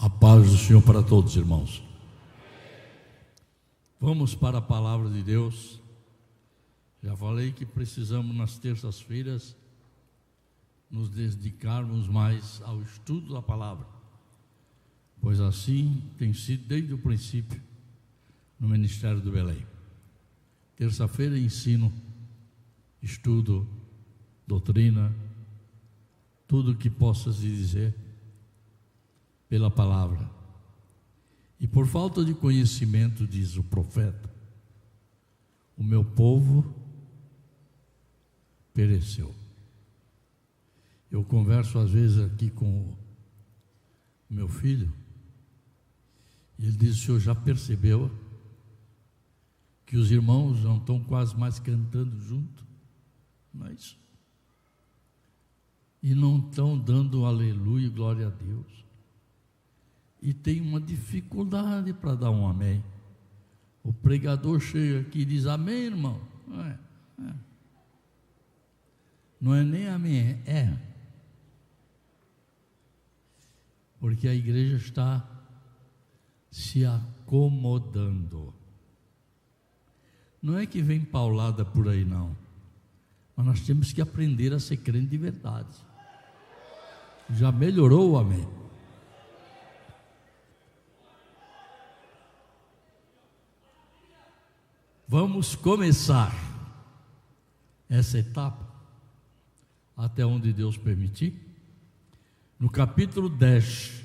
A paz do Senhor para todos, irmãos. Vamos para a palavra de Deus. Já falei que precisamos nas terças-feiras nos dedicarmos mais ao estudo da palavra, pois assim tem sido desde o princípio no Ministério do Belém. Terça-feira ensino, estudo, doutrina, tudo que possa se dizer pela palavra. E por falta de conhecimento, diz o profeta, o meu povo pereceu. Eu converso às vezes aqui com o meu filho, e ele diz: o senhor já percebeu que os irmãos não estão quase mais cantando junto? Não é isso? E não estão dando aleluia e glória a Deus. E tem uma dificuldade para dar um amém. O pregador chega aqui e diz amém, irmão. Não é nem amém, é. Porque a igreja está se acomodando. Não é que vem paulada por aí, não. Mas nós temos que aprender a ser crente de verdade. Já melhorou o amém? Vamos começar essa etapa, até onde Deus permitir, no capítulo 10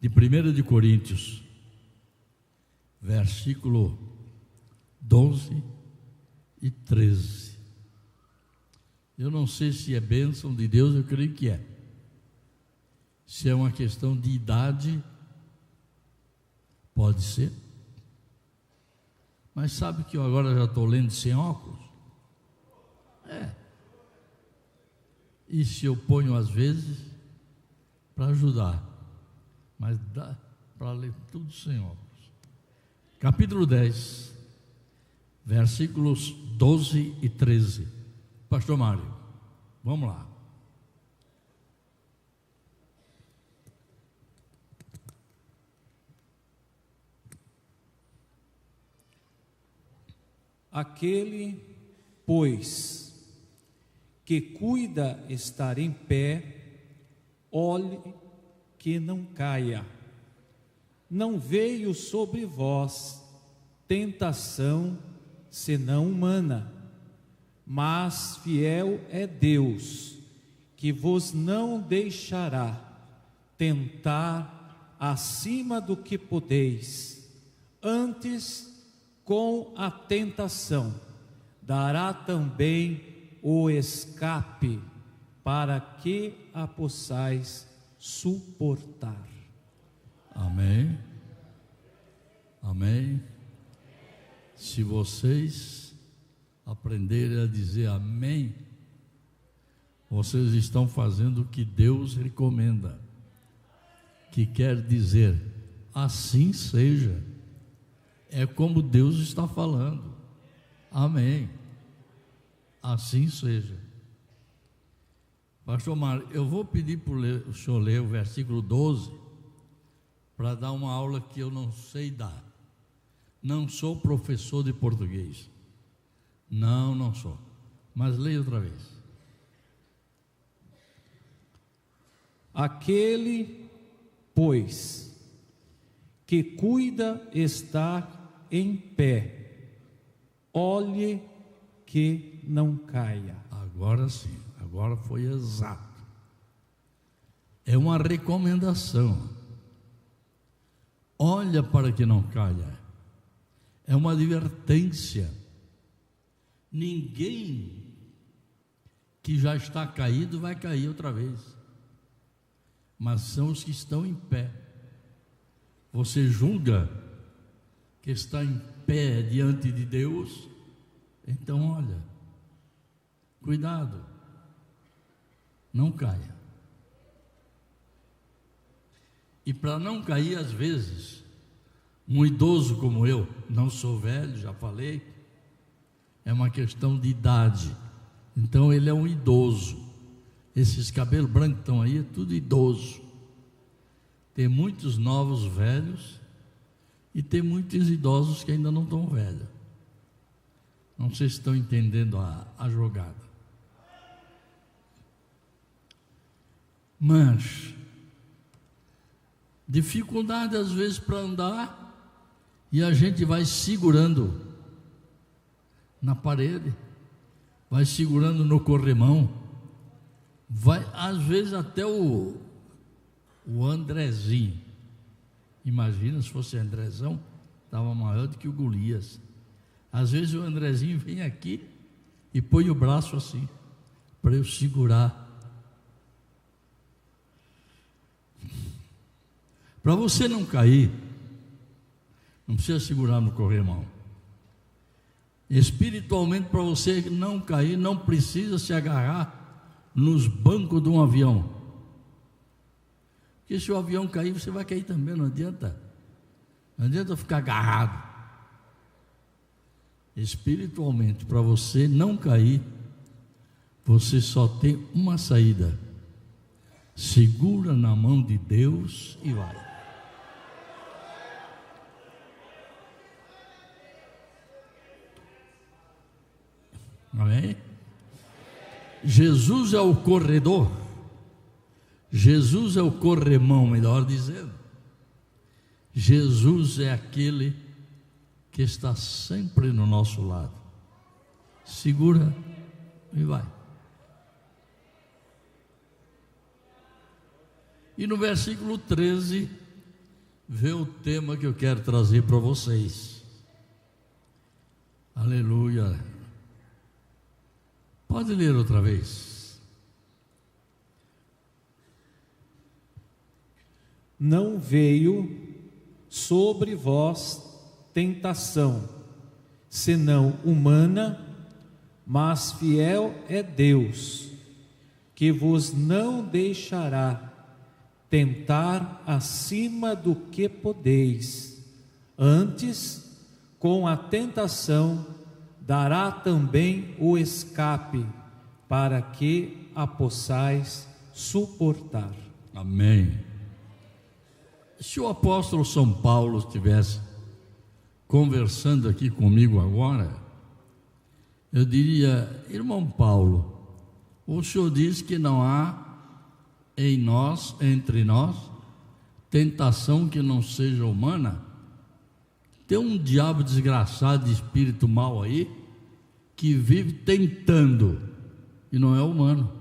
de 1 de Coríntios, versículo 12 e 13. Eu não sei se é bênção de Deus, eu creio que é. Se é uma questão de idade, pode ser. Mas sabe que eu agora já estou lendo sem óculos? E se eu ponho às vezes para ajudar, mas dá para ler tudo sem óculos. Capítulo 10, versículos 12 e 13. Pastor Mário, vamos lá. Aquele, pois, que cuida estar em pé, olhe que não caia. Não veio sobre vós tentação senão humana, mas fiel é Deus, que vos não deixará tentar acima do que podeis. Antes, com a tentação, dará também o escape, para que a possais suportar. Amém. Amém. Se vocês aprenderem a dizer amém, vocês estão fazendo o que Deus recomenda, que quer dizer assim seja. É como Deus está falando. Amém. Assim seja. Pastor Mário, eu vou pedir para o senhor ler o versículo 12, para dar uma aula que eu não sei dar. Não sou professor de português. Não sou. Mas leia outra vez. Aquele, pois, que cuida estar em pé, olhe que não caia. Agora sim, agora foi exato. É uma recomendação. Olha para que não caia. É uma advertência. Ninguém que já está caído vai cair outra vez, mas são os que estão em pé. Você julga que está em pé diante de Deus, então olha, cuidado, não caia. E para não cair, às vezes, um idoso como eu, não sou velho, já falei, é uma questão de idade, então ele é um idoso. Esses cabelos brancos que estão aí, é tudo idoso. Tem muitos novos velhos e tem muitos idosos que ainda não estão velhos. Não sei se estão entendendo a jogada. Mas dificuldade às vezes para andar, e a gente vai segurando na parede, vai segurando no corrimão, vai às vezes até o Andrezinho. Imagina se fosse Andrezão, estava maior do que o Golias. Às vezes o Andrezinho vem aqui e põe o braço assim para eu segurar. Para você não cair, não precisa segurar no corrimão. Espiritualmente, para você não cair, não precisa se agarrar nos bancos de um avião. Porque se o avião cair, você vai cair também, não adianta. Não adianta ficar agarrado. Espiritualmente, para você não cair, você só tem uma saída: segura na mão de Deus e vai. Amém? Jesus é o corredor, Jesus é o corremão, melhor dizendo. Jesus é aquele que está sempre no nosso lado. Segura e vai. E no versículo 13, vê o tema que eu quero trazer para vocês. Aleluia. Pode ler outra vez. Não veio sobre vós tentação, senão humana, mas fiel é Deus, que vos não deixará tentar acima do que podeis. Antes, com a tentação, dará também o escape, para que a possais suportar. Amém. Se o apóstolo São Paulo estivesse conversando aqui comigo agora, eu diria: irmão Paulo, o senhor diz que não há em nós, entre nós, tentação que não seja humana. Tem um diabo desgraçado de espírito mau aí, que vive tentando, e não é humano.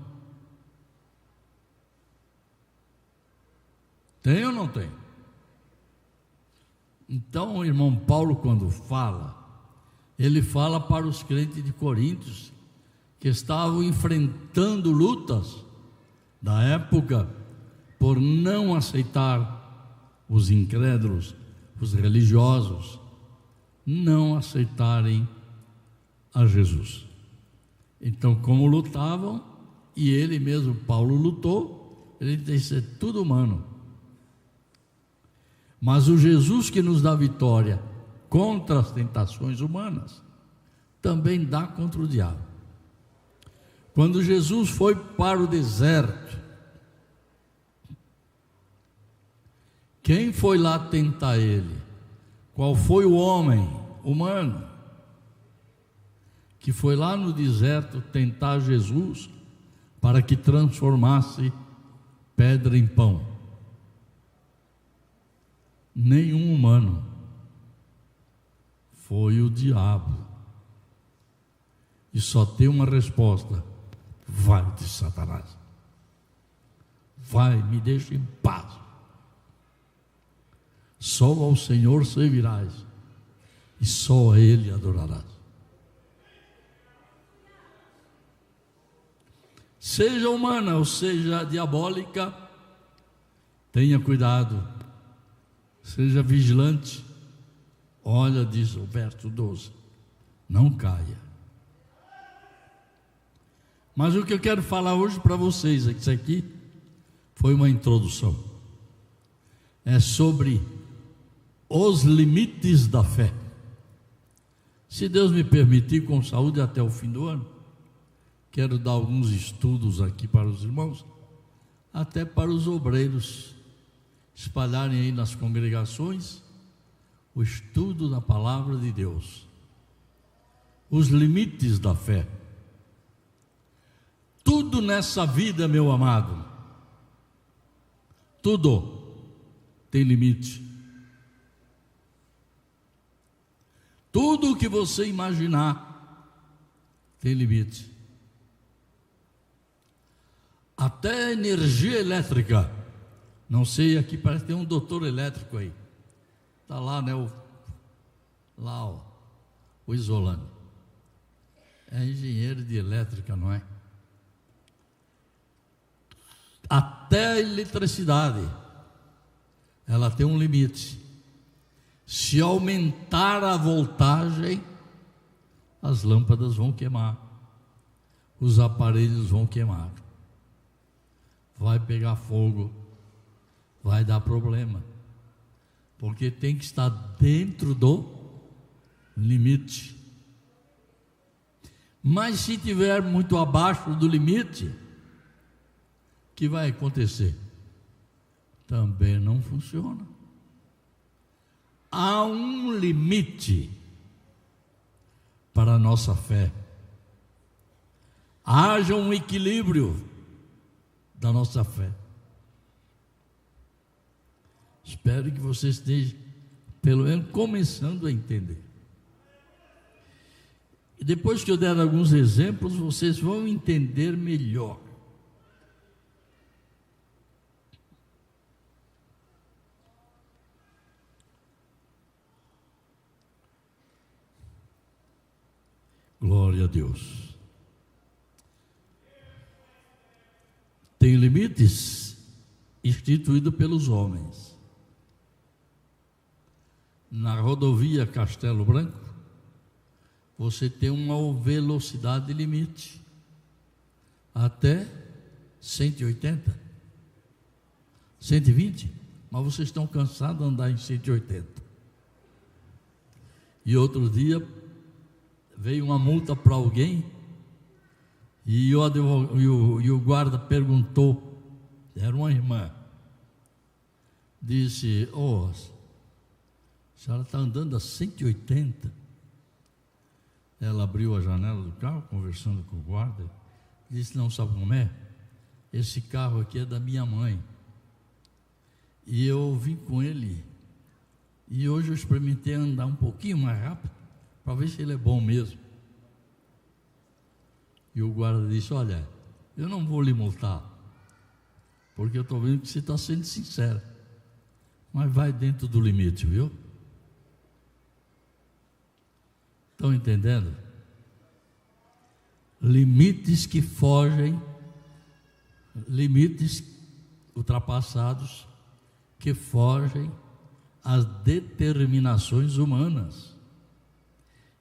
Tem ou não tem? Então o irmão Paulo, quando fala, ele fala para os crentes de Coríntios, que estavam enfrentando lutas da época, por não aceitar os incrédulos, os religiosos, não aceitarem a Jesus. Então, como lutavam, e ele mesmo, Paulo, lutou, ele disse: é tudo humano. Mas o Jesus que nos dá vitória contra as tentações humanas, também dá contra o diabo. Quando Jesus foi para o deserto, quem foi lá tentar ele? Qual foi o homem humano que foi lá no deserto tentar Jesus para que transformasse pedra em pão? Nenhum humano. Foi o diabo. E só tem uma resposta: vai de Satanás, vai, me deixa em paz. Só ao Senhor servirás, e só a Ele adorarás. Seja humana ou seja diabólica, tenha cuidado, seja vigilante. Olha, diz o verso 12, não caia. Mas o que eu quero falar hoje para vocês, é que isso aqui foi uma introdução, é sobre os limites da fé. Se Deus me permitir, com saúde até o fim do ano, quero dar alguns estudos aqui para os irmãos, até para os obreiros, espalharem aí nas congregações o estudo da palavra de Deus, os limites da fé. Tudo nessa vida, meu amado, tudo tem limite. Tudo o que você imaginar tem limite. Até a energia elétrica. Não sei, aqui parece que tem um doutor elétrico aí. Está lá, né? O Isolano. É engenheiro de elétrica, não é? Até a eletricidade, ela tem um limite. Se aumentar a voltagem, as lâmpadas vão queimar, os aparelhos vão queimar, vai pegar fogo, vai dar problema, porque tem que estar dentro do limite. Mas se tiver muito abaixo do limite, o que vai acontecer? Também não funciona. Há um limite para a nossa fé. Haja um equilíbrio da nossa fé. Espero que você esteja, pelo menos, começando a entender. E depois que eu der alguns exemplos, vocês vão entender melhor. Glória a Deus. Tem limites instituídos pelos homens. Na rodovia Castelo Branco, você tem uma velocidade limite, até 180, 120, mas vocês estão cansados de andar em 180. E outro dia, veio uma multa para alguém, e o guarda perguntou, era uma irmã, disse: a senhora está andando a 180? Ela abriu a janela do carro, conversando com o guarda, disse: não, sabe como é? Esse carro aqui é da minha mãe, e eu vim com ele, e hoje eu experimentei andar um pouquinho mais rápido, para ver se ele é bom mesmo. E o guarda disse: olha, eu não vou lhe multar, porque eu estou vendo que você está sendo sincero, mas vai dentro do limite, viu? Estão entendendo? Limites que fogem, limites ultrapassados, que fogem às determinações humanas.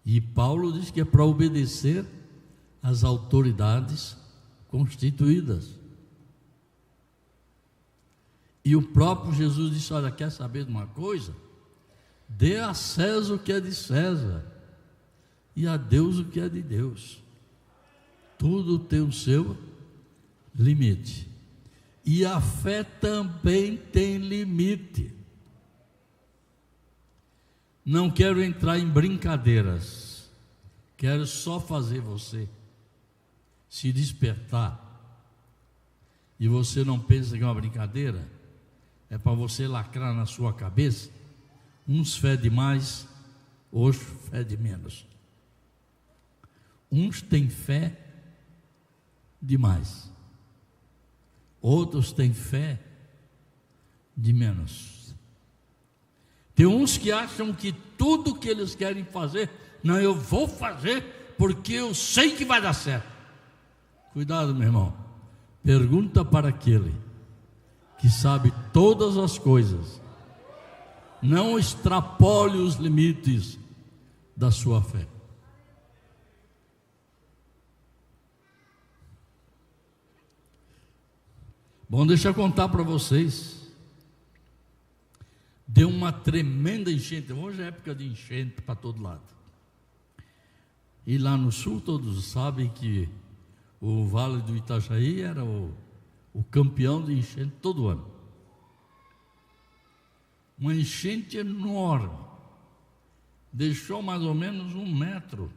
E Paulo diz que é para obedecer às autoridades constituídas. E o próprio Jesus disse: olha, quer saber de uma coisa? Dê a César o que é de César, e a Deus o que é de Deus. Tudo tem o seu limite. E a fé também tem limite. Não quero entrar em brincadeiras, quero só fazer você se despertar. E você não pensa que é uma brincadeira, é para você lacrar na sua cabeça. Uns fedem mais, outros fedem menos. Uns têm fé demais, outros têm fé de menos. Tem uns que acham que tudo que eles querem fazer, não, eu vou fazer porque eu sei que vai dar certo. Cuidado, meu irmão. Pergunta para aquele que sabe todas as coisas. Não extrapole os limites da sua fé. Bom, deixa eu contar para vocês. Deu uma tremenda enchente. Hoje é época de enchente para todo lado. E lá no sul todos sabem que o Vale do Itajaí era o campeão de enchente todo ano. uma enchente enorme, deixou mais ou menos 1 metro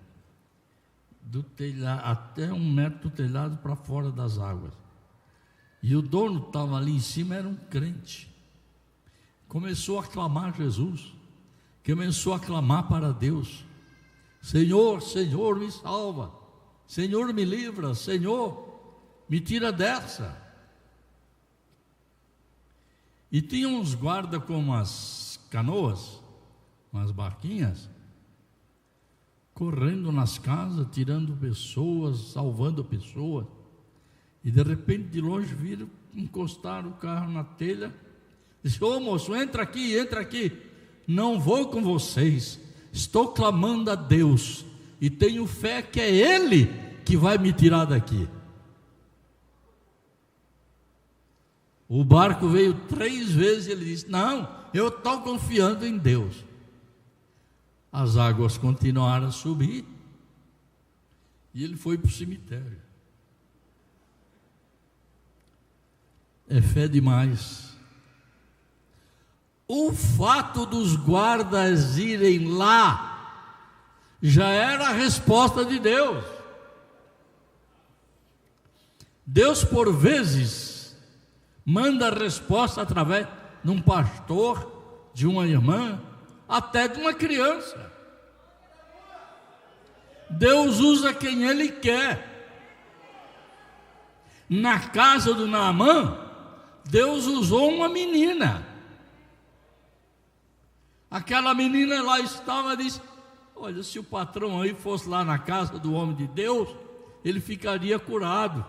do telhado, até 1 metro do telhado para fora das águas. E o dono estava ali em cima, era um crente. Começou a clamar Jesus, começou a clamar para Deus: Senhor, Senhor, me salva, Senhor, me livra, Senhor, me tira dessa. E tinha uns guardas com umas canoas, umas barquinhas, correndo nas casas, tirando pessoas, salvando pessoas. E de repente, de longe, viram, encostaram o carro na telha. Disse: ô moço, entra aqui, entra aqui. Não vou com vocês, estou clamando a Deus e tenho fé que é Ele que vai me tirar daqui. O barco veio 3 vezes e ele disse: não, eu estou confiando em Deus. As águas continuaram a subir e ele foi para o cemitério. É fé demais. O fato dos guardas irem lá já era a resposta de Deus. Deus, por vezes, manda a resposta através de um pastor, de uma irmã, até de uma criança. Deus usa quem Ele quer. Na casa do Naamã, Deus usou uma menina. Aquela menina lá estava e disse: olha, se o patrão aí fosse lá na casa do homem de Deus, ele ficaria curado.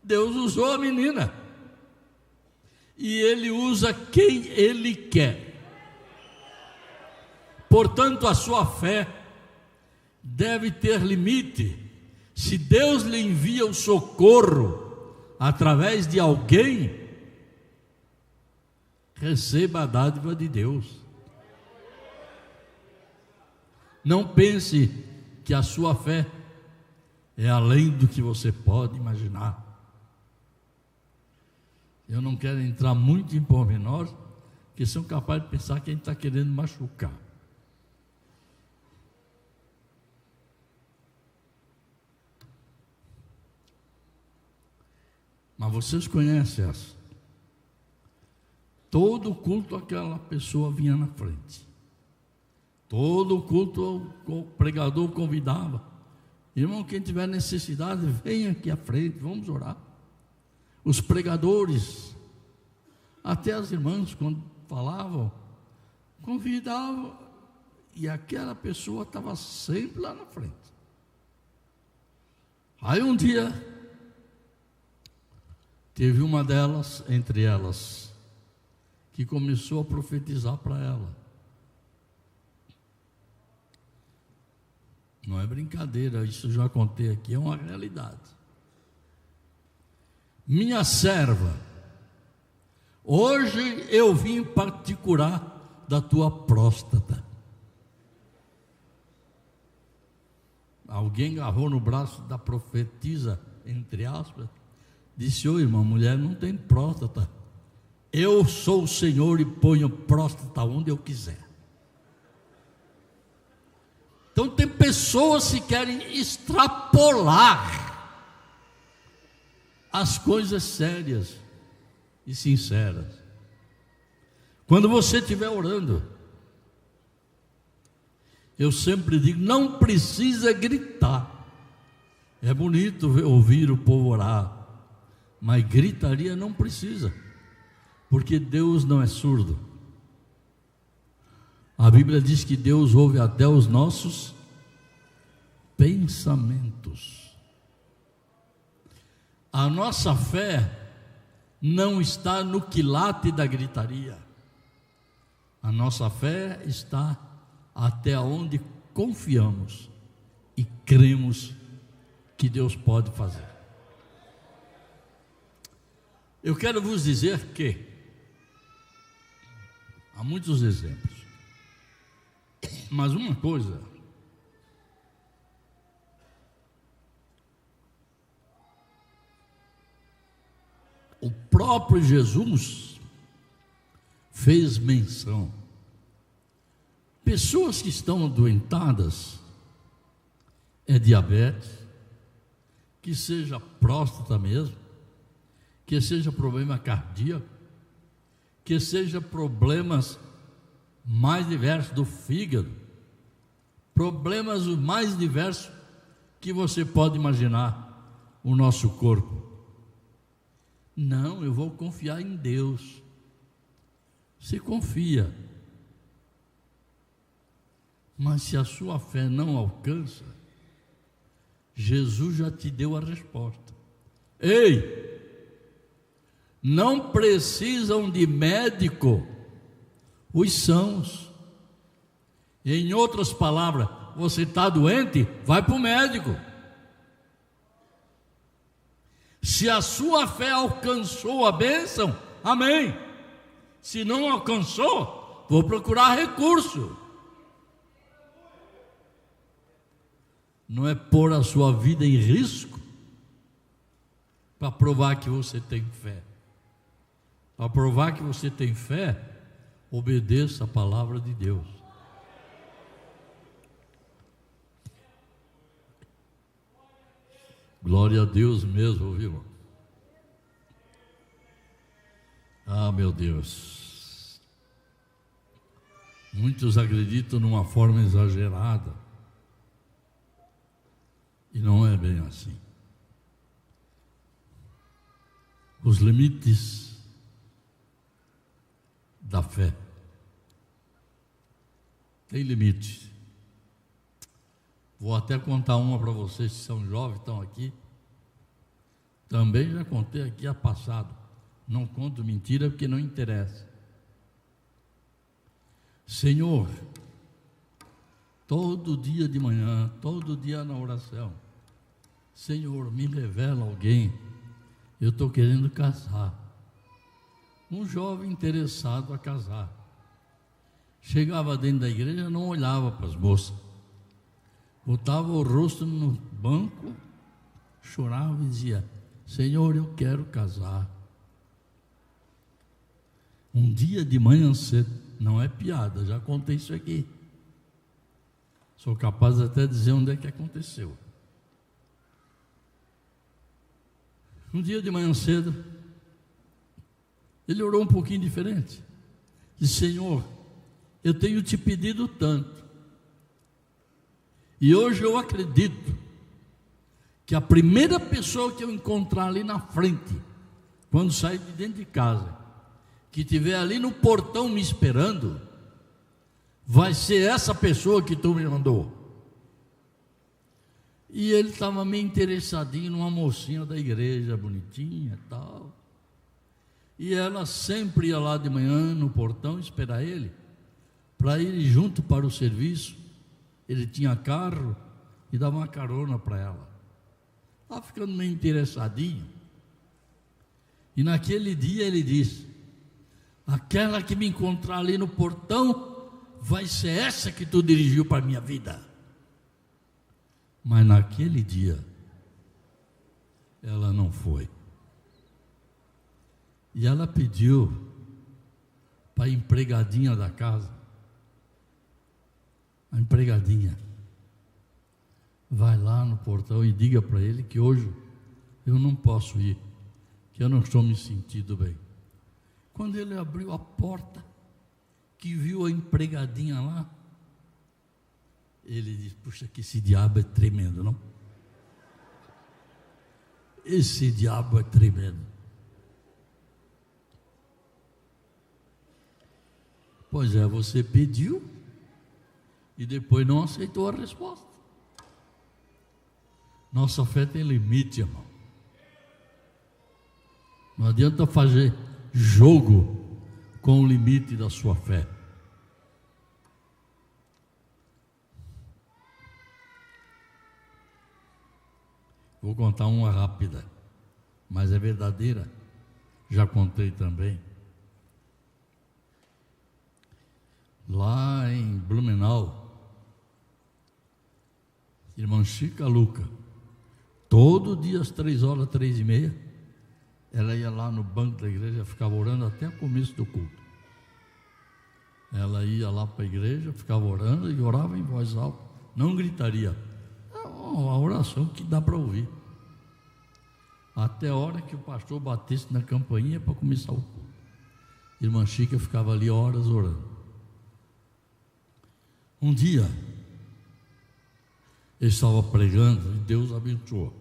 Deus usou a menina. E Ele usa quem Ele quer. Portanto, a sua fé deve ter limite. Se Deus lhe envia o socorro através de alguém, receba a dádiva de Deus. Não pense que a sua fé é além do que você pode imaginar. Eu não quero entrar muito em pormenores, porque são capazes de pensar que a gente está querendo machucar. Mas vocês conhecem essa. Todo culto aquela pessoa vinha na frente. Todo culto o pregador convidava: irmão, quem tiver necessidade, venha aqui à frente, vamos orar. Os pregadores, até as irmãs, quando falavam, convidavam, e aquela pessoa estava sempre lá na frente. Aí um dia, teve uma delas, entre elas, que começou a profetizar para ela. Não é brincadeira, isso eu já contei aqui, é uma realidade. Minha serva, hoje eu vim para te curar da tua próstata. Alguém agarrou no braço da profetisa, entre aspas, disse: ô irmã, mulher não tem próstata. Eu sou o Senhor e ponho próstata onde eu quiser. Então tem pessoas que querem extrapolar as coisas sérias e sinceras. Quando você estiver orando, eu sempre digo: não precisa gritar. É bonito ouvir o povo orar, mas gritaria não precisa, porque Deus não é surdo. A Bíblia diz que Deus ouve até os nossos pensamentos. A nossa fé não está no quilate da gritaria. A nossa fé está até onde confiamos e cremos que Deus pode fazer. Eu quero vos dizer que há muitos exemplos, mas uma coisa, o próprio Jesus fez menção. Pessoas que estão adoentadas, é diabetes, que seja próstata mesmo, que seja problema cardíaco, que seja problemas mais diversos do fígado, problemas os mais diversos que você pode imaginar o nosso corpo. Não, eu vou confiar em Deus. Você confia, mas se a sua fé não alcança, Jesus já te deu a resposta. Ei, não precisam de médico os sãos. Em outras palavras, você está doente, vai para o médico. Se a sua fé alcançou a bênção, amém. Se não alcançou, vou procurar recurso. Não é pôr a sua vida em risco para provar que você tem fé. Para provar que você tem fé, obedeça a palavra de Deus. Glória a Deus mesmo, viu? Ah, meu Deus. Muitos acreditam numa forma exagerada. E não é bem assim. Os limites da fé. Tem limite. Vou até contar uma para vocês que são jovens, estão aqui. Também já contei aqui a passado. Não conto mentira porque não interessa. Senhor, todo dia de manhã, todo dia na oração, Senhor, me revela alguém. Eu estou querendo casar. Um jovem interessado a casar. Chegava dentro da igreja, não olhava para as moças. Botava o rosto no banco, chorava e dizia: Senhor, eu quero casar. Um dia de manhã cedo, não é piada, já contei isso aqui. Sou capaz até de dizer onde é que aconteceu. Um dia de manhã cedo, ele orou um pouquinho diferente. Disse: Senhor, eu tenho te pedido tanto. E hoje eu acredito que a primeira pessoa que eu encontrar ali na frente, quando sair de dentro de casa, que estiver ali no portão me esperando, vai ser essa pessoa que tu me mandou. E ele estava meio interessadinho numa mocinha da igreja, bonitinha e tal. E ela sempre ia lá de manhã no portão esperar ele, para ir junto para o serviço. Ele tinha carro e dava uma carona para ela. Estava ficando meio interessadinho. E naquele dia ele disse: aquela que me encontrar ali no portão vai ser essa que tu dirigiu para a minha vida. Mas naquele dia ela não foi. E ela pediu para a empregadinha da casa. A empregadinha: vai lá no portão e diga para ele que hoje eu não posso ir, que eu não estou me sentindo bem. Quando ele abriu a porta, que viu a empregadinha lá, ele disse: puxa, que esse diabo é tremendo, não? Esse diabo é tremendo. Pois é, você pediu e depois não aceitou a resposta. Nossa fé tem limite, irmão. Não adianta fazer jogo com o limite da sua fé. Vou contar uma rápida, mas é verdadeira. Já contei também. Lá em Blumenau, irmã Chica Luca, todo dia às 3h, 3h30, ela ia lá no banco da igreja, ficava orando até o começo do culto. Ela ia lá para a igreja, ficava orando e orava em voz alta, não gritaria. É uma oração que dá para ouvir. Até a hora que o pastor batesse na campainha para começar o culto. Irmã Chica ficava ali horas orando. Um dia, ele estava pregando e Deus abençoou.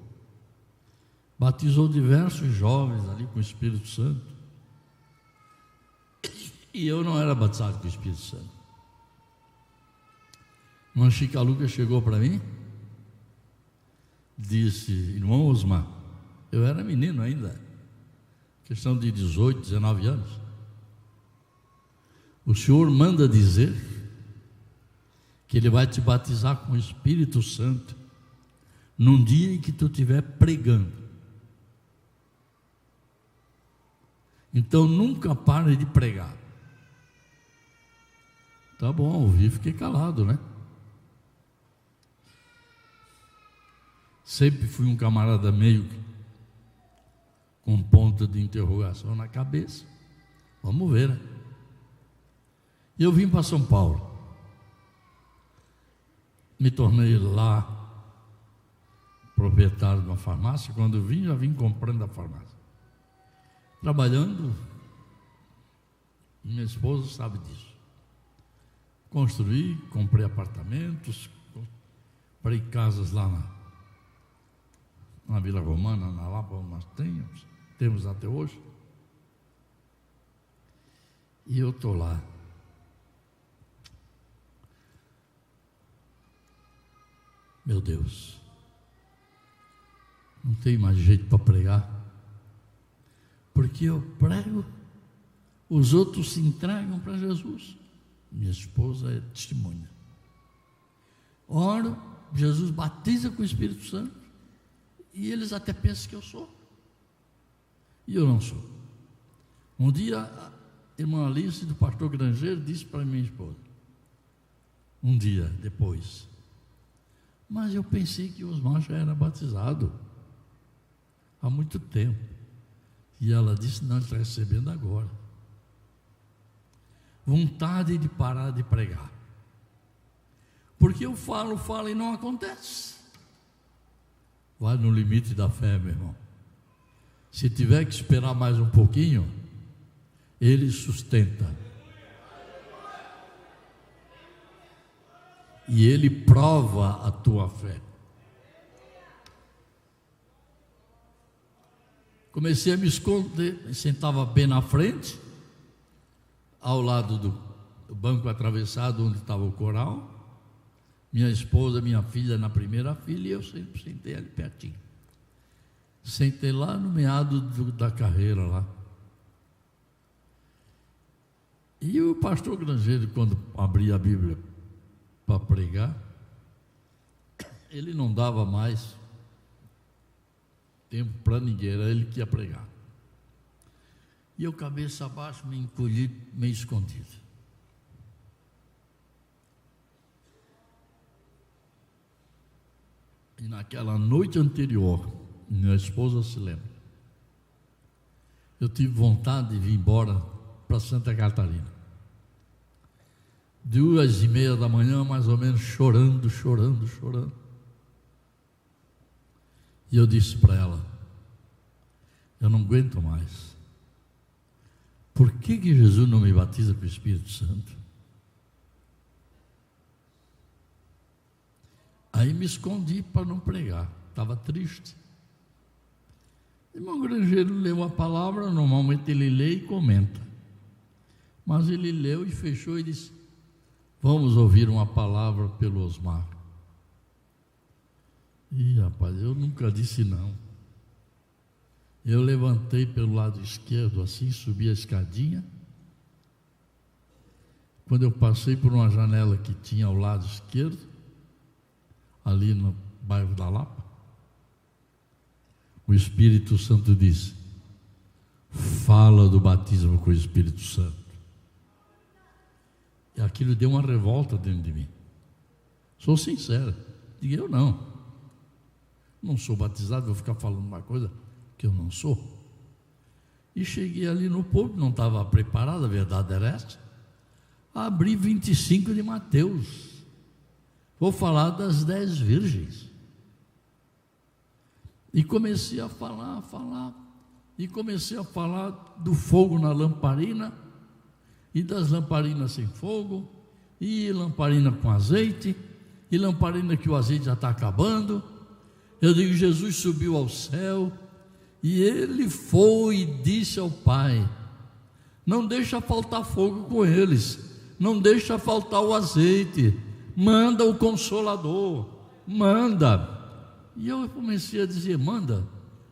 Batizou diversos jovens ali com o Espírito Santo. E eu não era batizado com o Espírito Santo. Irmã Chica Lucas chegou para mim, disse: irmão Osmar, eu era menino ainda, questão de 18, 19 anos. O Senhor manda dizer que Ele vai te batizar com o Espírito Santo num dia em que tu estiver pregando. Então nunca pare de pregar. Tá bom, ouvi, fiquei calado, né? Sempre fui um camarada meio com ponta de interrogação na cabeça. Vamos ver, né? E eu vim para São Paulo. Me tornei lá proprietário de uma farmácia. Quando eu vim, já vim comprando a farmácia. Trabalhando, minha esposa sabe disso. Construí, comprei apartamentos, comprei casas lá na Vila Romana, na Lapa, nós temos até hoje. E eu estou lá. Meu Deus, não tem mais jeito para pregar, porque eu prego, os outros se entregam para Jesus. Minha esposa é testemunha. Oro, Jesus batiza com o Espírito Santo, e eles até pensam que eu sou, e eu não sou. Um dia, a irmã Alice do pastor Grangeiro disse para minha esposa, um dia depois: mas eu pensei que Osmar já era batizado há muito tempo. E ela disse: não, ele está recebendo agora. Vontade de parar de pregar. Porque eu falo e não acontece. Vai no limite da fé, meu irmão. Se tiver que esperar mais um pouquinho, Ele sustenta. E Ele prova a tua fé. Comecei a me esconder, me sentava bem na frente, ao lado do banco atravessado onde estava o coral. Minha esposa, minha filha na primeira fila, e eu sempre sentei ali pertinho. Sentei lá no meado da carreira lá. E o pastor Grangeiro, quando abria a Bíblia para pregar, ele não dava mais tempo para ninguém, era ele que ia pregar. E eu, cabeça abaixo, me encolhi, meio escondido. E naquela noite anterior, minha esposa se lembra, eu tive vontade de vir embora para Santa Catarina. 2h30 da manhã, mais ou menos, chorando. E eu disse para ela: eu não aguento mais. Por que Jesus não me batiza com o Espírito Santo? Aí me escondi para não pregar, estava triste. O irmão Grangeiro leu a palavra, normalmente ele lê e comenta. Mas ele leu e fechou e disse: vamos ouvir uma palavra pelo Osmar. Ih, rapaz, eu nunca disse não. Eu levantei pelo lado esquerdo assim, subi a escadinha. Quando eu passei por uma janela que tinha ao lado esquerdo, ali no bairro da Lapa, o Espírito Santo disse: fala do batismo com o Espírito Santo. E aquilo deu uma revolta dentro de mim. Sou sincero, digo: eu não sou batizado, vou ficar falando uma coisa que eu não sou. E cheguei ali no púlpito, não estava preparado, a verdade era essa. Abri 25 de Mateus. Vou falar das 10 virgens. E comecei a falar. E comecei a falar do fogo na lamparina, e das lamparinas sem fogo, e lamparina com azeite, e lamparina que o azeite já está acabando. Eu digo, Jesus subiu ao céu, e ele foi e disse ao Pai: não deixa faltar fogo com eles, não deixa faltar o azeite, manda o Consolador, manda. E eu comecei a dizer, manda,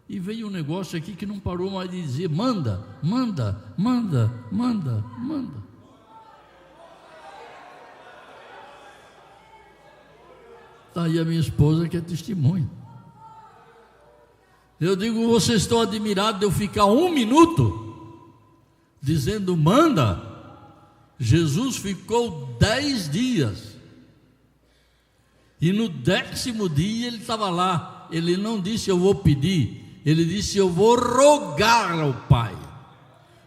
e veio um negócio aqui que não parou mais de dizer, manda, manda, manda, manda, manda. Está aí a minha esposa que é testemunha. Eu digo, vocês estão admirados de eu ficar 1 minuto dizendo manda? Jesus ficou 10 dias. E no 10º dia ele estava lá. Ele não disse eu vou pedir, ele disse eu vou rogar ao Pai.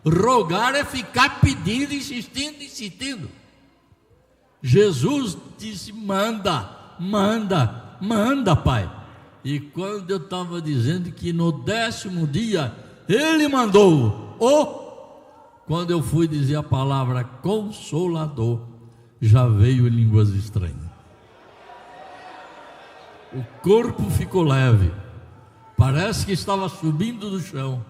Rogar é ficar pedindo, insistindo. Jesus disse manda, manda, manda, Pai. E quando eu estava dizendo que no 10º dia ele mandou, quando eu fui dizer a palavra Consolador, já veio em línguas estranhas. O corpo ficou leve, parece que estava subindo do chão.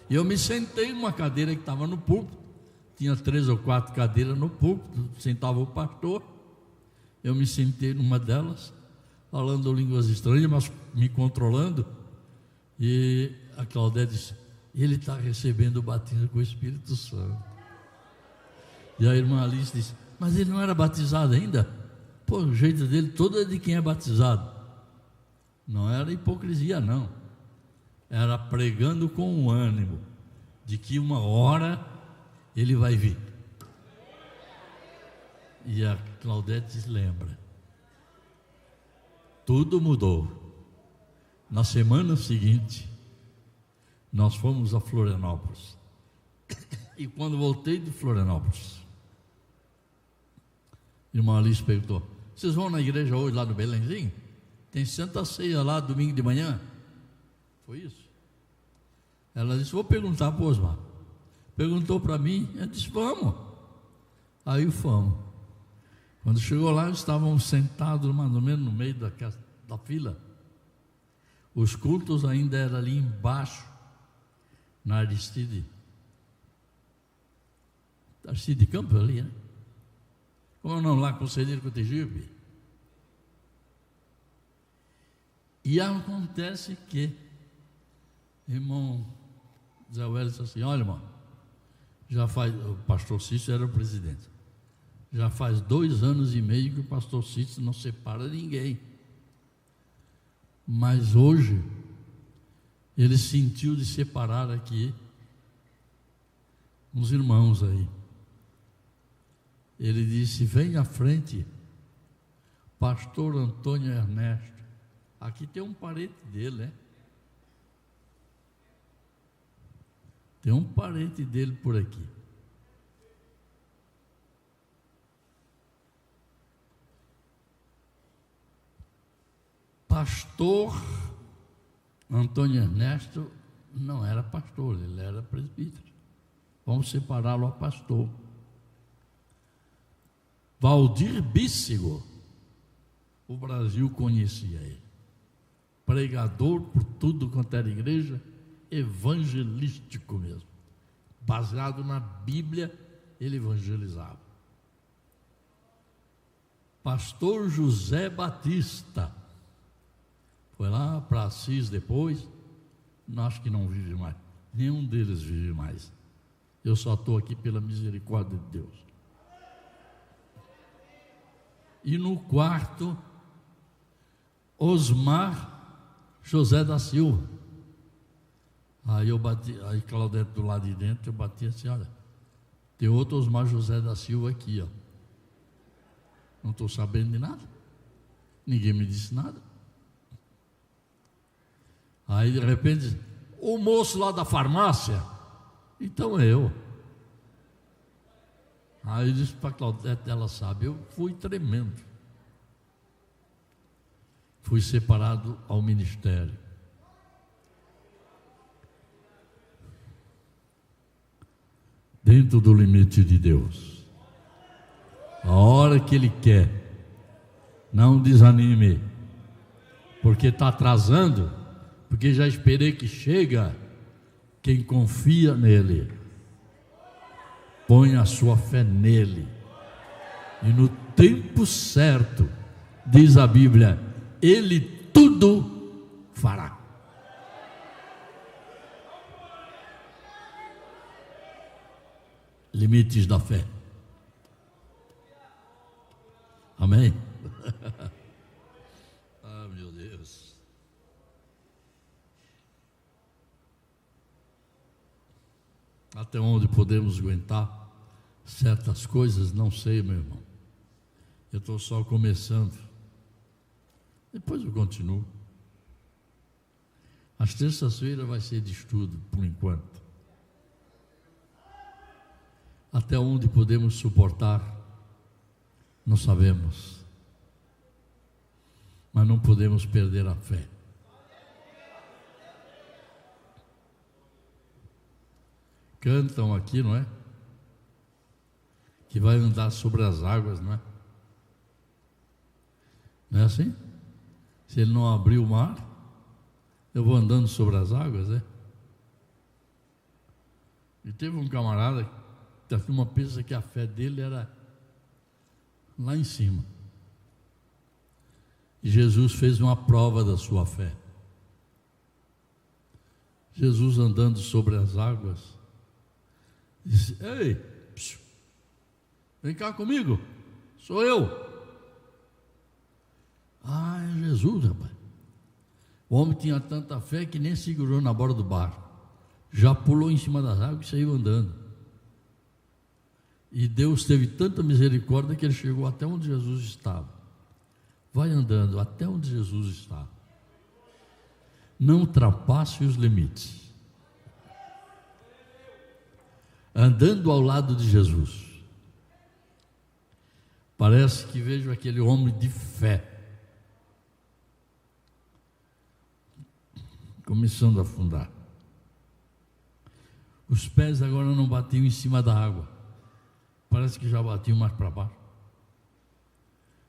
E eu me sentei numa cadeira que estava no púlpito, tinha 3 ou 4 cadeiras no púlpito, sentava o pastor. Eu me sentei numa delas, falando línguas estranhas, mas me controlando. E a Claudete disse, ele está recebendo o batismo com o Espírito Santo. E a irmã Alice disse, mas ele não era batizado ainda? Pô, o jeito dele todo é de quem é batizado. Não era hipocrisia, não. Era pregando com um ânimo de que uma hora ele vai vir. E a Claudete lembra. Tudo mudou. Na semana seguinte, nós fomos a Florianópolis. E quando voltei de Florianópolis, a irmã Alice perguntou, vocês vão na igreja hoje lá no Belenzinho? Tem Santa Ceia lá domingo de manhã? Foi isso. Ela disse, vou perguntar para o Osmar. Perguntou para mim, eu disse, vamos. Aí fomos. Quando chegou lá, estávamos sentados mais ou menos no meio da fila. Os cultos ainda eram ali embaixo, na Aristide Campos ali, né? Como não, lá Conselheiro Cotegipe. E acontece que, irmão Zé Wélio disse assim, olha irmão, o pastor Cícero era o presidente. Já faz 2 anos e meio que o pastor Cícero não separa ninguém. Mas hoje, ele sentiu de separar aqui uns irmãos aí. Ele disse, vem à frente, pastor Antônio Ernesto. Aqui tem um parente dele, né? Tem um parente dele por aqui. Pastor Antônio Ernesto não era pastor, ele era presbítero. Vamos separá-lo a pastor. Valdir Bícego, o Brasil conhecia ele. Pregador por tudo quanto era igreja, evangelístico mesmo. Baseado na Bíblia, ele evangelizava. Pastor José Batista, foi lá para Assis depois, acho que não vive mais, nenhum deles vive mais. Eu só estou aqui pela misericórdia de Deus. E no quarto, Osmar José da Silva. Aí eu bati, aí Claudete do lado de dentro, eu bati assim, olha, tem outro Osmar José da Silva aqui, ó. Não estou sabendo de nada. Ninguém me disse nada. Aí de repente, o moço lá da farmácia, então é eu. Aí eu disse para a Claudete, ela sabe, eu fui tremendo. Fui separado ao ministério. Dentro do limite de Deus. A hora que Ele quer, não desanime, porque está atrasando, porque já esperei que chega. Quem confia nele, põe a sua fé nele, e no tempo certo, diz a Bíblia, Ele tudo fará. Limites da fé. Amém? Ah, meu Deus. Até onde podemos aguentar certas coisas, não sei, meu irmão. Eu estou só começando. Depois eu continuo. As terças-feiras vai ser de estudo, por enquanto. Até onde podemos suportar, não sabemos. Mas não podemos perder a fé. Cantam aqui, não é? Que vai andar sobre as águas, não é? Não é assim? Se ele não abrir o mar, eu vou andando sobre as águas, é? E teve um camarada que a turma pensa que a fé dele era lá em cima. E Jesus fez uma prova da sua fé. Jesus andando sobre as águas, disse: ei, vem cá comigo, sou eu. Ah, é Jesus, rapaz. O homem tinha tanta fé que nem segurou na borda do barco, já pulou em cima das águas e saiu andando. E Deus teve tanta misericórdia que ele chegou até onde Jesus estava. Vai andando até onde Jesus está. Não ultrapasse os limites. Andando ao lado de Jesus. Parece que vejo aquele homem de fé começando a afundar. Os pés agora não batiam em cima da água. Parece que já batiam mais para baixo.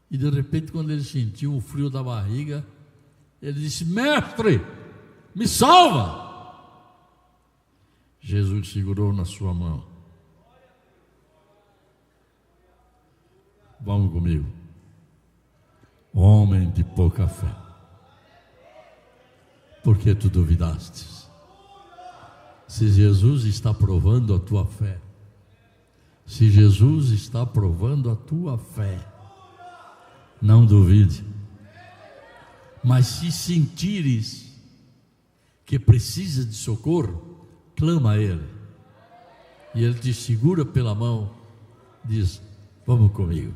E de repente, quando ele sentiu o frio da barriga, ele disse: mestre, me salva! Jesus segurou na sua mão. Vamos comigo. Homem de pouca fé, por que tu duvidastes? Se Jesus está provando a tua fé, se Jesus está provando a tua fé, não duvide. Mas se sentires que precisa de socorro, clama a Ele. E Ele te segura pela mão, diz: vamos comigo.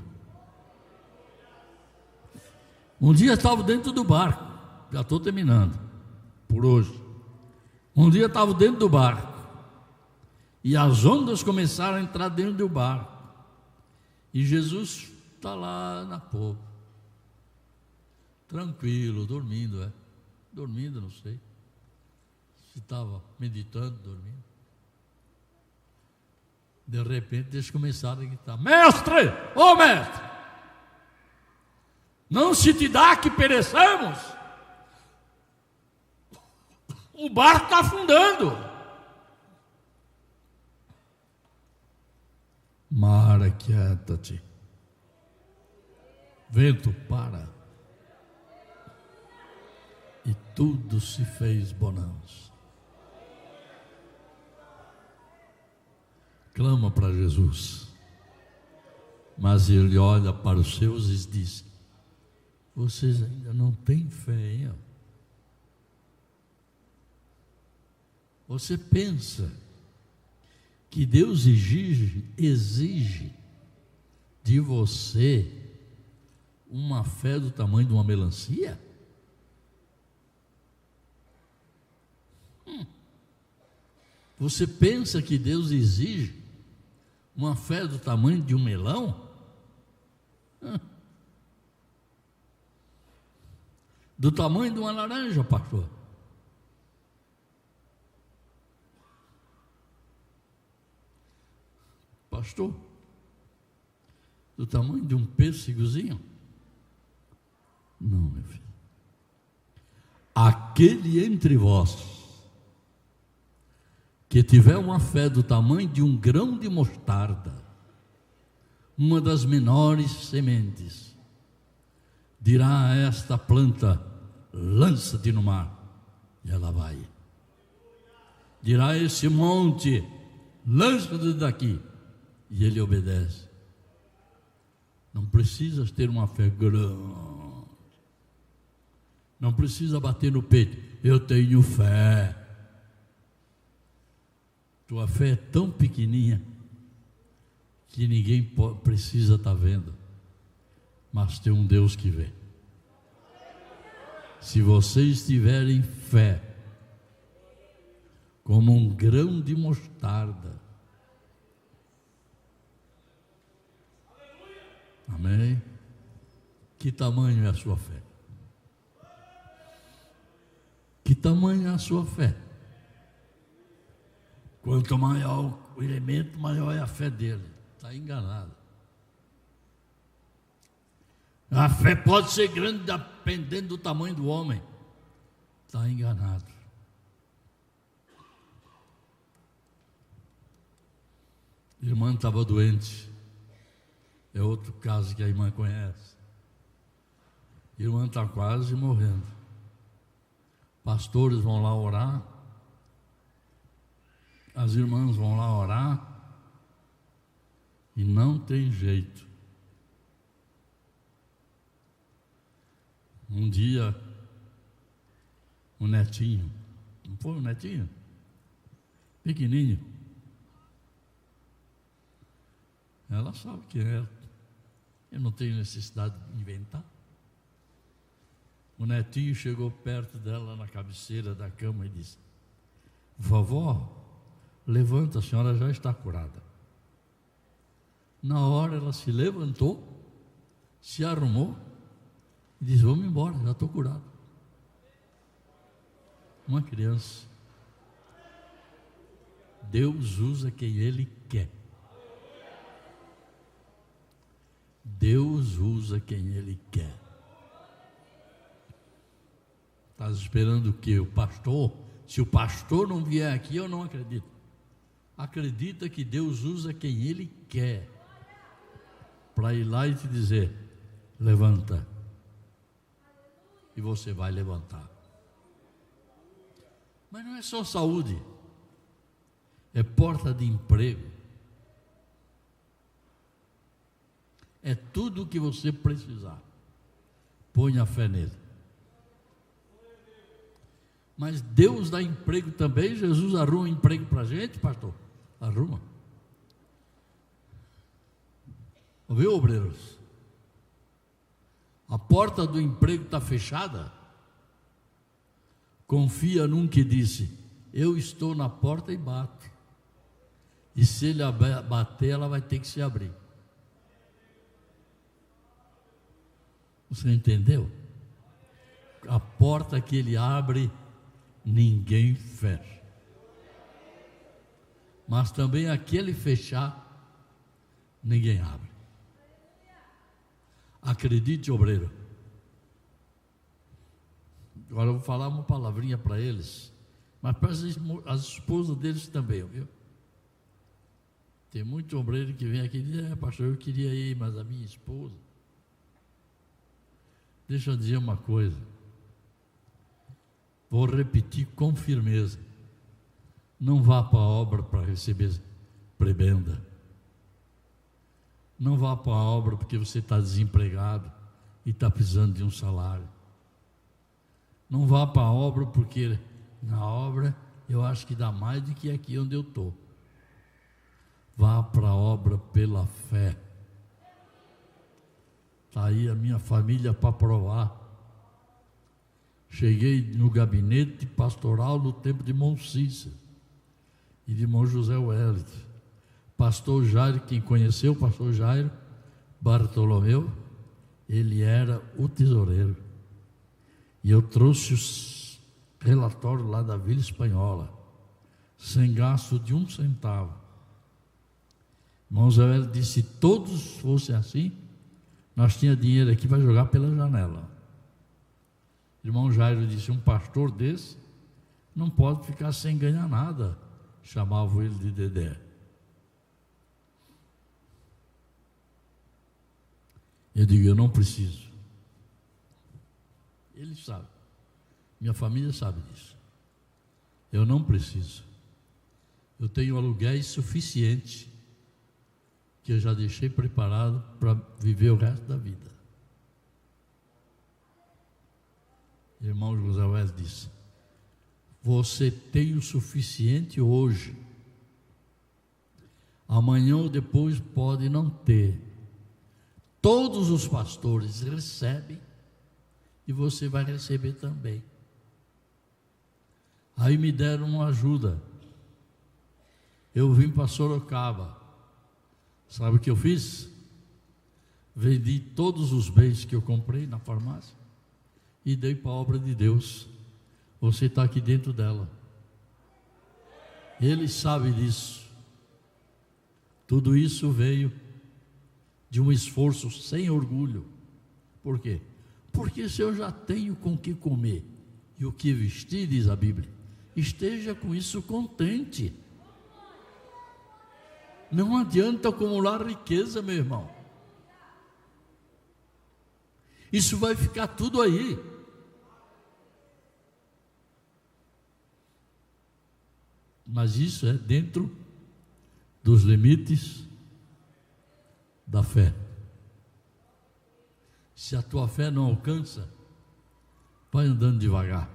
Um dia estava dentro do barco, já estou terminando, por hoje. Um dia estava dentro do barco, e as ondas começaram a entrar dentro do barco, e Jesus está lá na popa, tranquilo, dormindo, dormindo, não sei, se estava meditando, dormindo. De repente eles começaram a gritar: mestre, ô mestre, não se te dá que pereçamos, o barco está afundando. Mar, aquieta-te, vento, para, e tudo se fez bonança. Clama para Jesus, mas ele olha para os seus e diz: vocês ainda não têm fé, hein? Você pensa que Deus exige de você uma fé do tamanho de uma melancia? Você pensa que Deus exige Uma fé do tamanho de um melão? Do tamanho de uma laranja, pastor. Pastor, do tamanho de um pêssegozinho? Não, meu filho. Aquele entre vós que tiver uma fé do tamanho de um grão de mostarda, uma das menores sementes, dirá a esta planta: lança-te no mar, e ela vai. Dirá a esse monte: lança-te daqui, e ele obedece. Não precisas ter uma fé grande, não precisa bater no peito: eu tenho fé. Tua fé é tão pequenininha que ninguém precisa estar vendo, mas tem um Deus que vê. Se vocês tiverem fé como um grão de mostarda, amém? Que tamanho é a sua fé? Que tamanho é a sua fé? Quanto maior o elemento, maior é a fé dele. Está enganado. A fé pode ser grande dependendo do tamanho do homem. Está enganado. A irmã estava doente. É outro caso que a irmã conhece. A irmã está quase morrendo. Pastores vão lá orar. As irmãs vão lá orar. E não tem jeito. Um dia, o netinho, não foi o netinho? Pequenininho. Ela sabe quem é. Eu não tenho necessidade de inventar. O netinho chegou perto dela na cabeceira da cama e disse: vovó, levanta, a senhora já está curada. Na hora ela se levantou, se arrumou e disse: vamos embora, já estou curado. Uma criança. Deus usa quem Ele quer. Deus usa quem Ele quer. Estás esperando o quê? O pastor? Se o pastor não vier aqui, eu não acredito. Acredita que Deus usa quem Ele quer para ir lá e te dizer: levanta. E você vai levantar. Mas não é só saúde, é porta de emprego, é tudo o que você precisar. Põe a fé nele. Mas Deus dá emprego também. Jesus arruma emprego para a gente, pastor? Arruma. Ouviu, obreiros? A porta do emprego está fechada. Confia num que disse: eu estou na porta e bato. E se ele bater, ela vai ter que se abrir. Você entendeu? A porta que ele abre, ninguém fecha. Mas também aquele fechar, ninguém abre. Acredite, obreiro. Agora eu vou falar uma palavrinha para eles, mas para as esposas deles também, viu? Tem muito obreiro que vem aqui e diz: pastor, eu queria ir, mas a minha esposa. Deixa eu dizer uma coisa. Vou repetir com firmeza. Não vá para a obra para receber prebenda. Não vá para a obra porque você está desempregado e está precisando de um salário. Não vá para a obra porque na obra eu acho que dá mais do que aqui onde eu estou. Vá para a obra pela fé. Está aí a minha família para provar. Cheguei no gabinete pastoral no tempo de irmão Cícero e de irmão José Wellington. pastor Jairo, quem conheceu o pastor Jairo Bartolomeu, ele era o tesoureiro. E eu trouxe os relatórios lá da Vila Espanhola, sem gasto de 1 centavo. Irmão Zé disse: se todos fossem assim, nós tínhamos dinheiro aqui para jogar pela janela. Irmão Jairo disse: um pastor desse não pode ficar sem ganhar nada. Chamavam ele de Dedé. Eu digo: eu não preciso. Ele sabe, minha família sabe disso. Eu não preciso. Eu tenho aluguéis suficientes que eu já deixei preparado para viver o resto da vida. Irmão José Wes disse: você tem o suficiente hoje, amanhã ou depois pode não ter. Todos os pastores recebem e você vai receber também. Aí me deram uma ajuda. Eu vim para Sorocaba. Sabe o que eu fiz? Vendi todos os bens que eu comprei na farmácia e dei para a obra de Deus. Você está aqui dentro dela. Ele sabe disso. Tudo isso veio de um esforço sem orgulho. Por quê? Porque se eu já tenho com o que comer e o que vestir, diz a Bíblia, esteja com isso contente. Não adianta acumular riqueza, meu irmão. Isso vai ficar tudo aí. Mas isso é dentro dos limites da fé. Se a tua fé não alcança, vai andando devagar,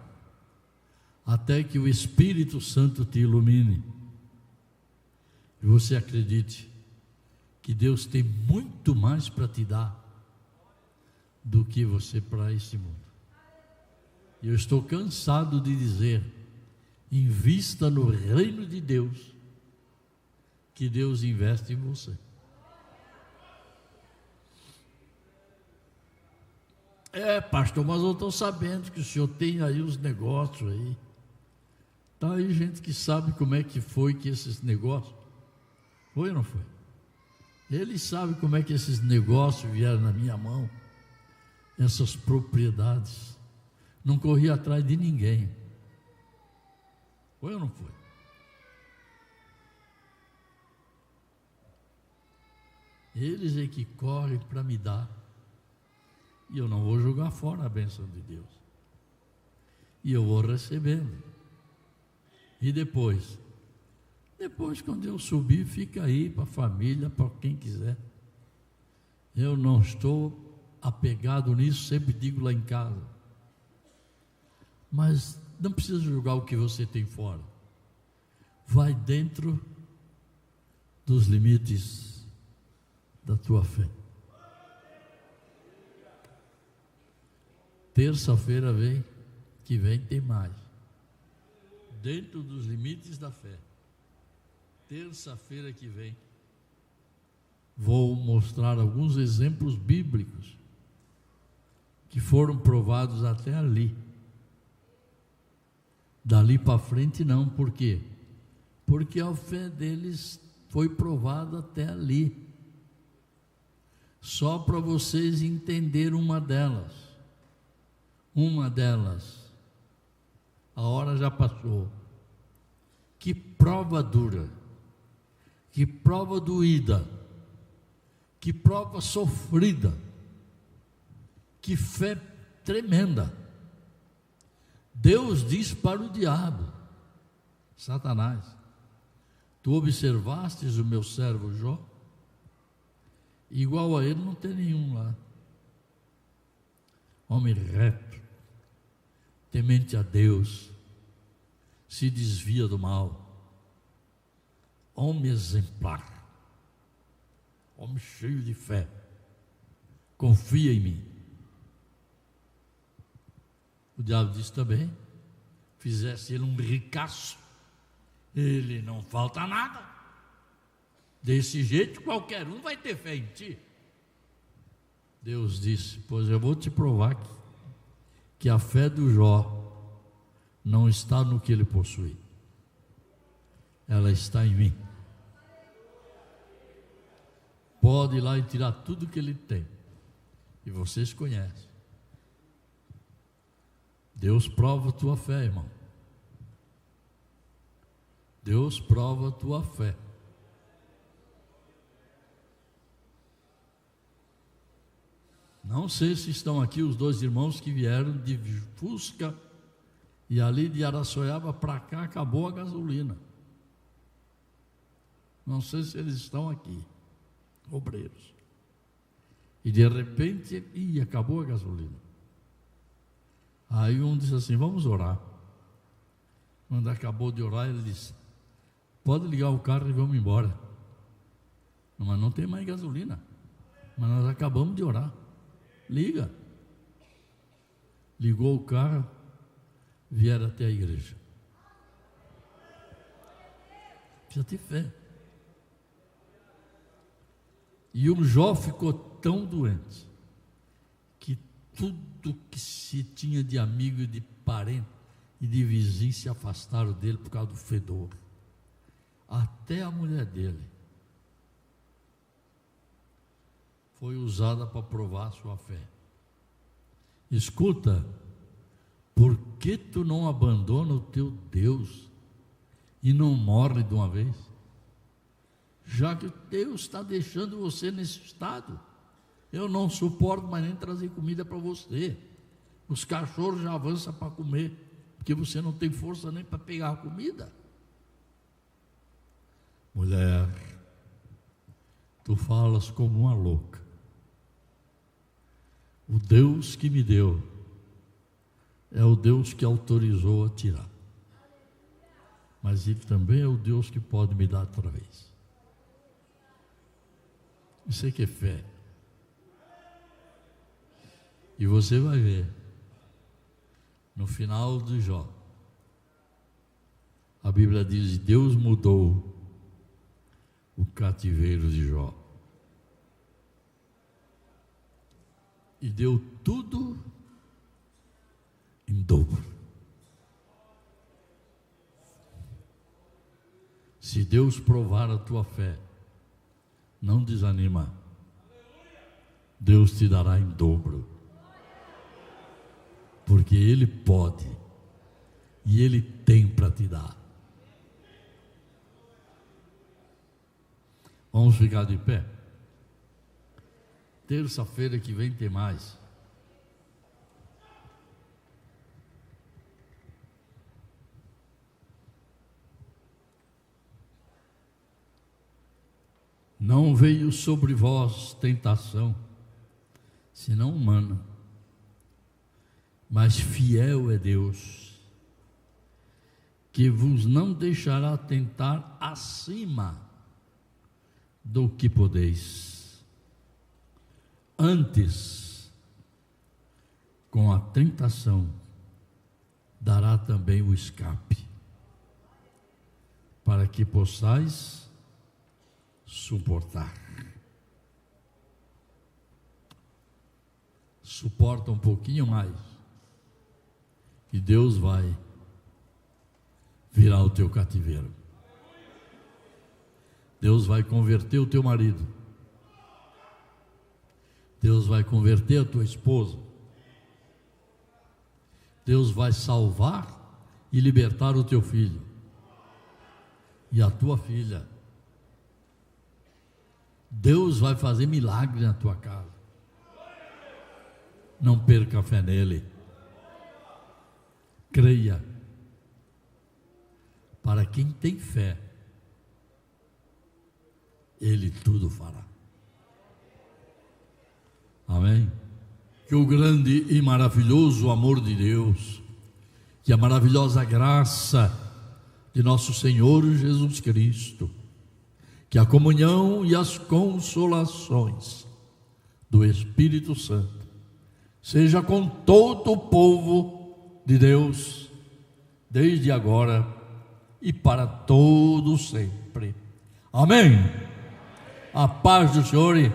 até que o Espírito Santo te ilumine e você acredite que Deus tem muito mais para te dar do que você para esse mundo. E eu estou cansado de dizer: invista no reino de Deus, que Deus investe em você. Pastor, mas eu estou sabendo que o senhor tem aí os negócios aí. Está aí gente que sabe como é que foi que esses negócios, foi ou não foi? Ele sabe como é que esses negócios vieram na minha mão, essas propriedades. Não corri atrás de ninguém. Foi ou não foi? Eles é que correm para me dar. E eu não vou jogar fora a bênção de Deus. E eu vou recebendo. E depois quando eu subir, fica aí para a família, para quem quiser. Eu não estou apegado nisso, sempre digo lá em casa. Mas não precisa jogar o que você tem fora. Vai dentro dos limites da tua fé. Terça-feira que vem tem mais. Dentro dos limites da fé. Terça-feira que vem vou mostrar alguns exemplos bíblicos que foram provados até ali. Dali para frente não. Por quê? Porque a fé deles foi provada até ali. Só para vocês entenderem uma delas, a hora já passou. Que prova dura, que prova doída, que prova sofrida, que fé tremenda. Deus diz para o diabo, Satanás: tu observastes o meu servo Jó? Igual a ele não tem nenhum lá. Homem reto, temente a Deus, se desvia do mal. Homem exemplar, homem cheio de fé, confia em mim. O diabo disse também: fizesse ele um ricaço, ele não falta nada. Desse jeito qualquer um vai ter fé em ti. Deus disse: pois eu vou te provar que a fé do Jó não está no que ele possui, ela está em mim. Pode ir lá e tirar tudo que ele tem, e vocês conhecem. Deus prova a tua fé, irmão. Deus prova a tua fé. Não sei se estão aqui os dois irmãos que vieram de Fusca e ali de Araçoiaba para cá acabou a gasolina. Não sei se eles estão aqui, obreiros. E de repente, acabou a gasolina. Aí um disse assim: vamos orar. Quando acabou de orar, ele disse: pode ligar o carro e vamos embora. Mas não tem mais gasolina. Mas nós acabamos de orar. Liga. Ligou o carro, vieram até a igreja. Precisa ter fé. E o Jó ficou tão doente que tudo que se tinha de amigo e de parente e de vizinho se afastaram dele por causa do fedor. Até a mulher dele foi usada para provar a sua fé. Escuta, por que tu não abandona o teu Deus e não morre de uma vez? Já que Deus está deixando você nesse estado, eu não suporto mais nem trazer comida para você. Os cachorros já avançam para comer, porque você não tem força nem para pegar a comida. Mulher, tu falas como uma louca. O Deus que me deu é o Deus que autorizou a tirar, mas Ele também é o Deus que pode me dar outra vez. Isso é que é fé. E você vai ver no final de Jó, a Bíblia diz: Deus mudou o cativeiro de Jó e deu tudo em dobro. Se Deus provar a tua fé, não desanima, Deus te dará em dobro, porque Ele pode e Ele tem para te dar. Vamos ficar de pé. Terça-feira que vem tem mais. Não veio sobre vós tentação, senão humana, mas fiel é Deus, que vos não deixará tentar acima do que podeis. Antes, com a tentação, dará também o escape, para que possais suportar. Suporta um pouquinho mais, e Deus vai virar o teu cativeiro. Deus vai converter o teu marido. Deus vai converter a tua esposa. Deus vai salvar e libertar o teu filho e a tua filha. Deus vai fazer milagre na tua casa. Não perca a fé nele. Creia. Para quem tem fé, Ele tudo fará. Amém? Que o grande e maravilhoso amor de Deus, que a maravilhosa graça de nosso Senhor Jesus Cristo, que a comunhão e as consolações do Espírito Santo seja com todo o povo de Deus, desde agora e para todo sempre. Amém. A paz do Senhor e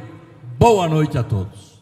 boa noite a todos.